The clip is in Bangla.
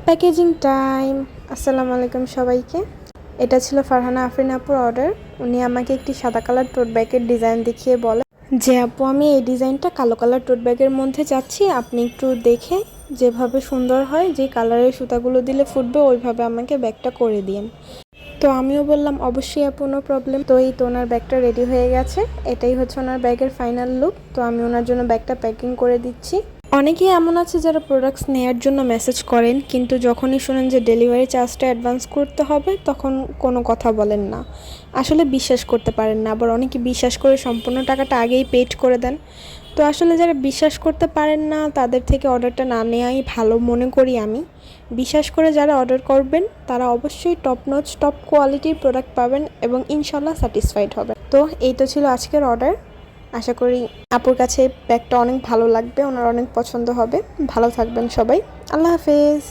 Packaging time. আসসালামু আলাইকুম সবাইকে। এটা ছিল ফারহানা আফরিন আপুর অর্ডার। উনি আমাকে একটি সাদা কালার টোট ব্যাগের ডিজাইন দেখিয়ে বলে যে আপু, আমি এই ডিজাইনটা কালো কালার টোট ব্যাগের মধ্যে চাচ্ছি, আপনি একটু দেখে যেভাবে সুন্দর হয়, যে কালারের সুতাগুলো দিলে ফুটবে ওইভাবে আমাকে ব্যাগটা করে দিন। তো আমিও বললাম অবশ্যই আপু, নো প্রবলেম। তো এই তো ওনার ব্যাগটা রেডি হয়ে গেছে। এটাই হচ্ছে ওনার ব্যাগের ফাইনাল লুক। তো আমি ওনার জন্য ব্যাগটা প্যাকিং করে দিচ্ছি। অনেকেই এমন আছে যারা প্রোডাক্টস নেয়ার জন্য মেসেজ করেন, কিন্তু যখনই শোনেন যে ডেলিভারি চার্জটা অ্যাডভান্স করতে হবে তখন কোনো কথা বলেন না, আসলে বিশ্বাস করতে পারেন না। আবার অনেকে বিশ্বাস করে সম্পূর্ণ টাকাটা আগেই পেড করে দেন। তো আসলে যারা বিশ্বাস করতে পারেন না তাদের থেকে অর্ডারটা না নেওয়াই ভালো মনে করি আমি। বিশ্বাস করে যারা অর্ডার করবেন তারা অবশ্যই টপ নচ টপ কোয়ালিটির প্রোডাক্ট পাবেন এবং ইনশাল্লাহ স্যাটিসফাইড হবেন। তো এই তো ছিল আজকের অর্ডার। আশা করি আপুর কাছে ব্যাগটা অনেক ভালো লাগবে, ওনার অনেক পছন্দ হবে। ভালো থাকবেন সবাই। আল্লাহ হাফেজ।